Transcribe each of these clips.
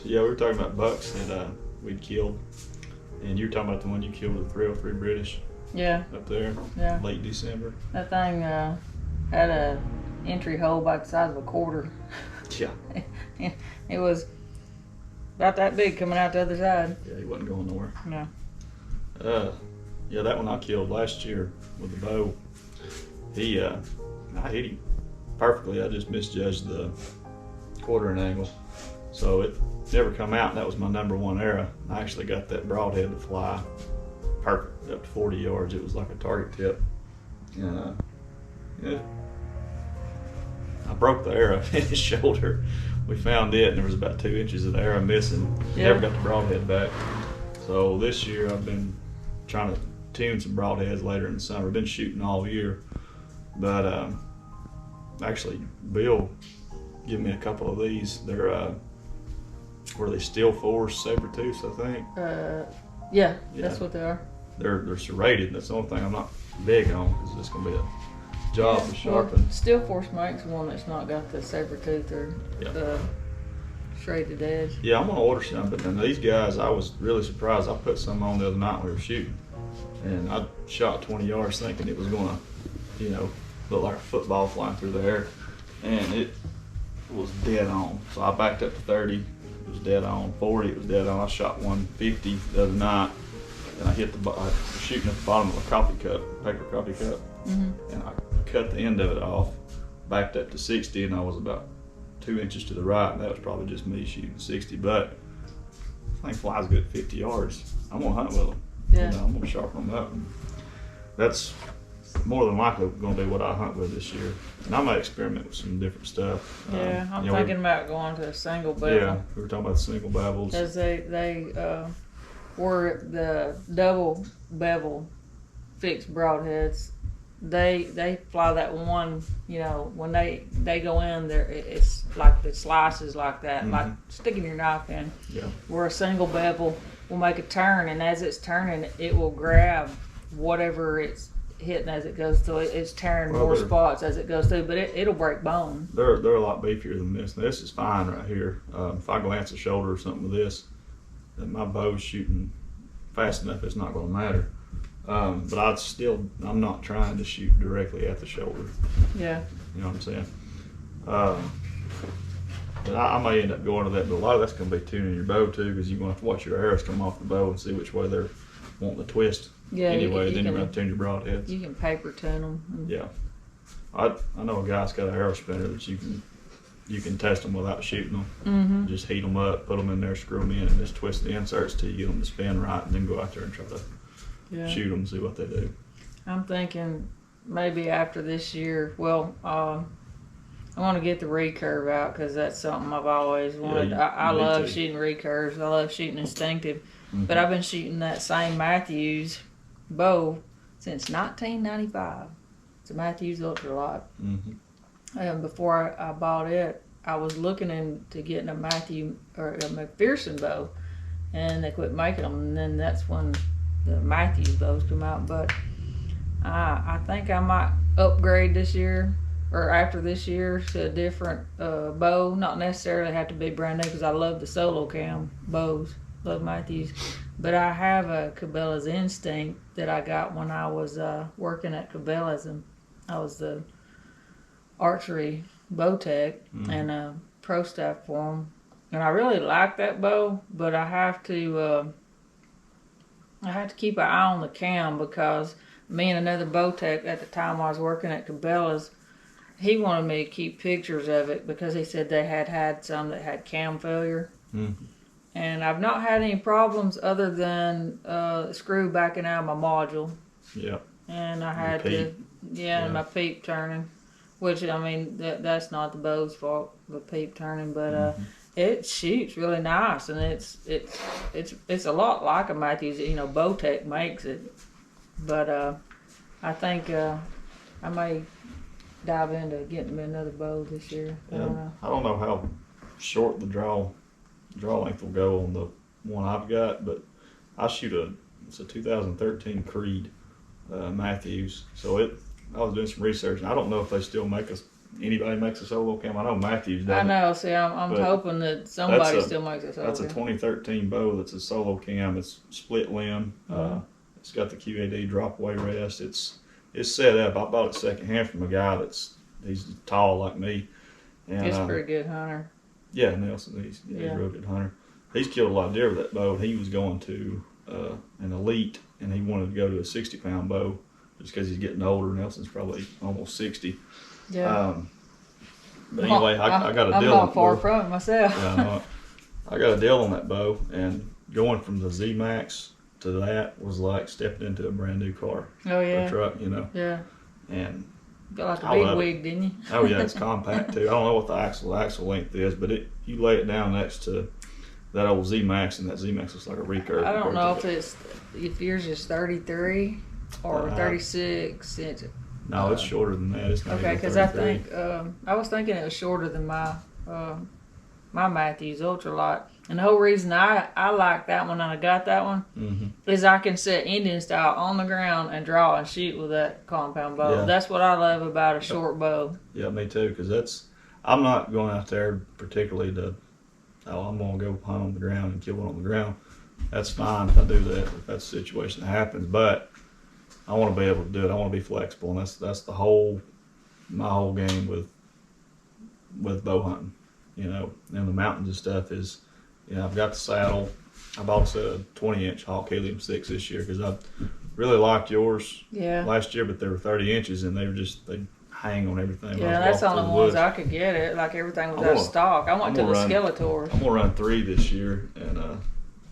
Yeah, we were talking about bucks that we'd killed, and you were talking about the one you killed with the 303 British. Yeah. Up there. Yeah. Late December. That thing had a entry hole about the size of a quarter. Yeah. It was about that big coming out the other side. Yeah, he wasn't going nowhere. No. Yeah, that one I killed last year with the bow. I hit him perfectly. I just misjudged the quartering angle. So it never come out, and that was my number one arrow. I actually got that broadhead to fly perfect up to 40 yards. It was like a target tip. And yeah, I broke the arrow in his shoulder. We found it, and there was about 2 inches of the arrow missing. Yeah. Never got the broadhead back. So this year I've been trying to tune some broadheads later in the summer. I've been shooting all year, but actually Bill gave me a couple of these. They're were they Steel Force Sabertooths, I think? Yeah, that's what they are. They're serrated. That's the only thing I'm not big on, because it's going to be a job to sharpen. Well, Steel Force makes one that's not got the saber tooth or the serrated edge. Yeah, I'm going to order some, but then these guys, I was really surprised. I put some on the other night when we were shooting, and I shot 20 yards thinking it was going to, look like a football flying through the air, and it was dead on. So I backed up to 30. It was dead on. 40, it was dead on. I shot 150 the other night, and I hit I was shooting at the bottom of a coffee cup, paper coffee cup, and I cut the end of it off, backed up to 60, and I was about 2 inches to the right, and that was probably just me shooting 60, but I think flies good at 50 yards. I'm gonna hunt with them. Yeah. I'm gonna sharpen them up. And that's more than likely going to be what I hunt with this year. And I might experiment with some different stuff. Yeah, I'm thinking about going to a single bevel. Yeah, we were talking about single bevels. Because they were the double bevel fixed broadheads. They fly that one, when they go in there, it's like the slices like that, like sticking your knife in. Yeah. Where a single bevel will make a turn, and as it's turning, it will grab whatever it's hitting as it goes through. It's tearing more spots as it goes through, but it'll break bone. They're a lot beefier than this. This is fine right here. If I glance the shoulder or something with this, then my bow's shooting fast enough, it's not going to matter. But I'm not trying to shoot directly at the shoulder. Yeah. You know what I'm saying? But I may end up going to that, but a lot of that's going to be tuning your bow too, because you're going to have to watch your arrows come off the bow and see which way they're wanting to twist. Yeah. Anyway, then you're going to tune your broadheads. You can paper tune them. Yeah. I know a guy's got an arrow spinner that you can test them without shooting them. Mm-hmm. Just heat them up, put them in there, screw them in, and just twist the inserts till you get them to spin right, and then go out there and try to shoot them and see what they do. I'm thinking maybe after this year, I want to get the recurve out, because that's something I've always wanted. I love shooting recurves. I love shooting instinctive. Mm-hmm. But I've been shooting that same Matthews bow since 1995. It's a Matthews Ultralight. Mm-hmm. And before I bought it, I was looking into getting a McPherson bow, and they quit making them. And then that's when the Matthews bows come out. But I think I might upgrade this year, or after this year, to a different bow. Not necessarily have to be brand new, because I love the solo cam bows. Love Matthews. But I have a Cabela's Instinct that I got when I was working at Cabela's, and I was the archery bow tech and a pro staff for them. And I really like that bow, but I have to keep an eye on the cam, because me and another bow tech at the time I was working at Cabela's, he wanted me to keep pictures of it, because he said they had some that had cam failure. Mm-hmm. And I've not had any problems other than screw backing out of my module. Yeah. And I had my peep turning, which, I mean, that's not the bow's fault, the peep turning, but it shoots really nice, and it's a lot like a Matthews. Bowtech makes it, but I think I may dive into getting me another bow this year. Yeah. I don't know how short the draw length will go on the one I've got, but I shoot it's a 2013 Creed Matthews. So I was doing some research, and I don't know if they still make anybody makes a solo cam. I know Matthews does. I know. See, I'm But hoping that somebody still makes a solo That's a 2013 bow. That's a solo cam. It's split limb. It's got the QAD drop away rest. It's set up. I bought it secondhand from a guy he's tall like me. And, He's a pretty good hunter. Yeah, Nelson. He's a real good hunter. He's killed a lot of deer with that bow. He was going to an elite, and he wanted to go to a 60-pound bow just because he's getting older. Nelson's probably almost 60. Yeah. But anyway, I got a deal. I'm not far from it myself. Yeah, I got a deal on that bow, and going from the Z Max to that was like stepping into a brand new car. Oh yeah. Or truck, Yeah. And got like a big wig, didn't you? Oh yeah, it's compact too. I don't know what the axle length is, but you lay it down next to that old Z Max, and that Z Max looks like a recurve. I don't know if yours is 33 or 36 inches. No, it's shorter than that. It's not okay, because I think I was thinking it was shorter than my Matthews Ultralight. And the whole reason I like that one and I got that one is I can set Indian style on the ground and draw and shoot with that compound bow. Yeah. That's what I love about a short bow. Yeah, me too. Because I'm not going out there particularly I'm going to go hunt on the ground and kill one on the ground. That's fine if I do that, if that's the situation that happens. But I want to be able to do it. I want to be flexible, and that's my whole game with bow hunting. And the mountains and stuff is. I've got the saddle. I bought a set of 20-inch Hawk Helium 6 this year because I really liked yours last year, but they were 30 inches and they hang on everything. Yeah, that's the only ones I could get it. Like everything was out of stock. I went to the Skeletors. I'm going to run 3 this year and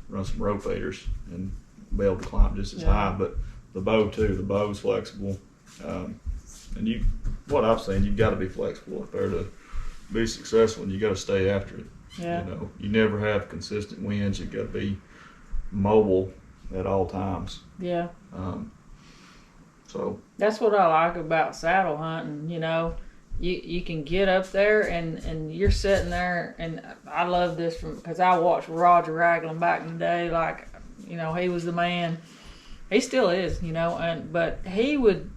run some rotators and be able to climb just as high. But the bow too, the bow's flexible. And what I've seen, you've got to be flexible if they're to be successful, and you got to stay after it. Yeah. You never have consistent winds. You've got to be mobile at all times. Yeah. So that's what I like about saddle hunting. You can get up there and you're sitting there, and I love this because I watched Roger Ragland back in the day. Like, he was the man. He still is, but he would.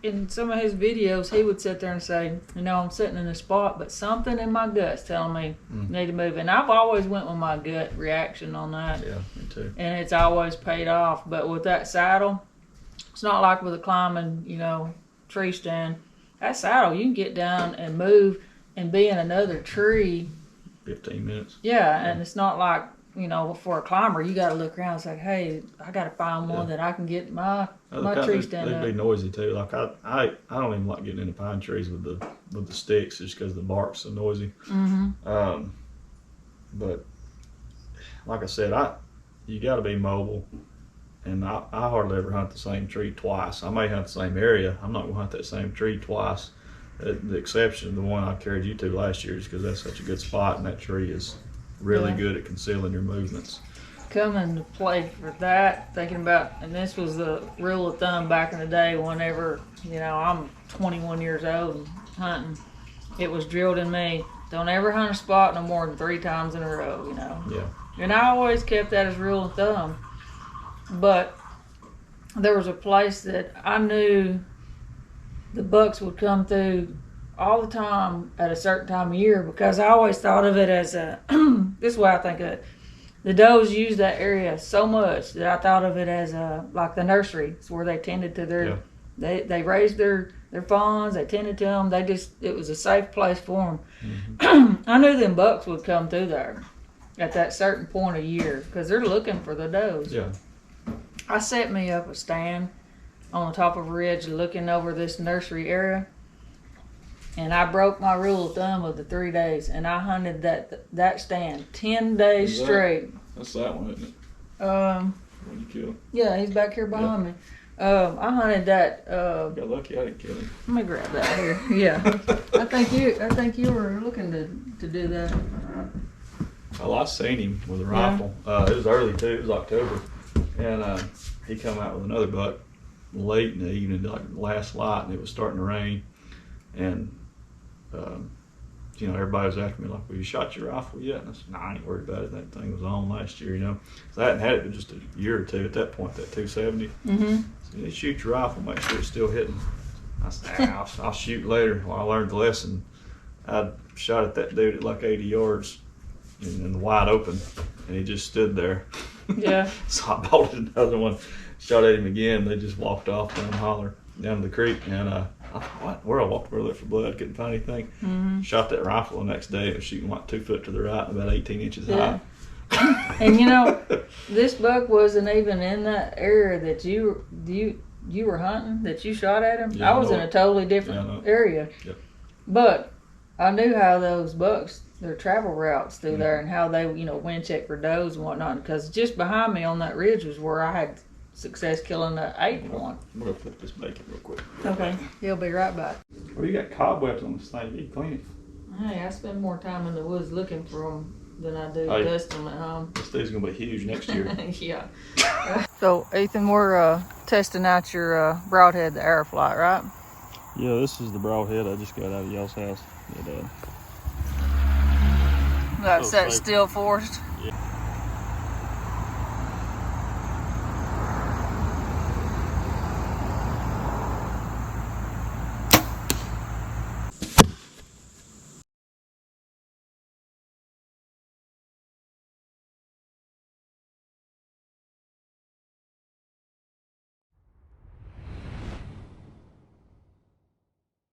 In some of his videos, he would sit there and say, I'm sitting in a spot, but something in my gut's telling me I need to move. And I've always went with my gut reaction on that. Yeah, me too. And it's always paid off. But with that saddle, it's not like with a climbing, tree stand. That saddle, you can get down and move and be in another tree. 15 minutes. Yeah, and it's not like, for a climber, you got to look around and say, hey, I got to find one that I can get my tree stand up. They'd be noisy too. Like I don't even like getting into pine trees with the sticks just because the bark's so noisy. Mm-hmm. But like I said, you got to be mobile, and I hardly ever hunt the same tree twice. I may hunt the same area. I'm not going to hunt that same tree twice. The exception of the one I carried you to last year is because that's such a good spot, and that tree is really good at concealing your movements. Coming to play for that, thinking about, and this was the rule of thumb back in the day whenever, I'm 21 years old and hunting, it was drilled in me, don't ever hunt a spot no more than 3 times in a row, Yeah. And I always kept that as rule of thumb. But there was a place that I knew the bucks would come through all the time at a certain time of year, because I always thought of it as this is the way I think of it. The does use that area so much that I thought of it as like the nursery. It's where they tended to their, they raised their fawns, they tended to them. It was a safe place for them. Mm-hmm. I knew them bucks would come through there at that certain point of year because they're looking for the does. Yeah. I set me up a stand on the top of a ridge looking over this nursery area. And I broke my rule of thumb of the 3 days, and I hunted that stand 10 days straight. That's that one, isn't it? When you killed? Yeah, he's back here behind me. I hunted that. Got lucky I didn't kill him. Let me grab that here. Yeah, I think you were looking to do that. Well, I seen him with a rifle. It was early too. It was October, and he come out with another buck late in the evening, like last light, and it was starting to rain, and. Everybody was asking me, like, well, you shot your rifle yet? And I said, no, I ain't worried about it. That thing was on last year, So I hadn't had it but just a year or two at that point, that 270. Mm-hmm. So you shoot your rifle, make sure it's still hitting I said, I'll shoot later. Well, I learned the lesson. I shot at that dude at like 80 yards and wide open, and he just stood there. Yeah. So I bolted another one, shot at him again. They just walked off down the holler, down to the creek, and I thought, what? Where I walked over there for blood, couldn't find anything. Mm-hmm. Shot that rifle the next day. It was shooting like 2 foot to the right, and about 18 inches Yeah. high. And you know, this buck wasn't even in that area that you were hunting, that you shot at him. Yeah, I was I in know. a totally different Yeah, I know. area. Yep. But I knew how those bucks, their travel routes through there, and how they, wind check for does and whatnot. Because just behind me on that ridge was where I had success killing the 8th one. I'm gonna flip this bacon real quick. Okay, he'll be right back. Well, you got cobwebs on this thing. You need to clean it. Hey, I spend more time in the woods looking for them than I do Hey. dusting them at home. This thing's gonna be huge next year. Yeah. So, Ethan, we're testing out your broadhead, the Aeroflight, right? Yeah, this is the broadhead I just got out of y'all's house. That's Oh, that thank still forest.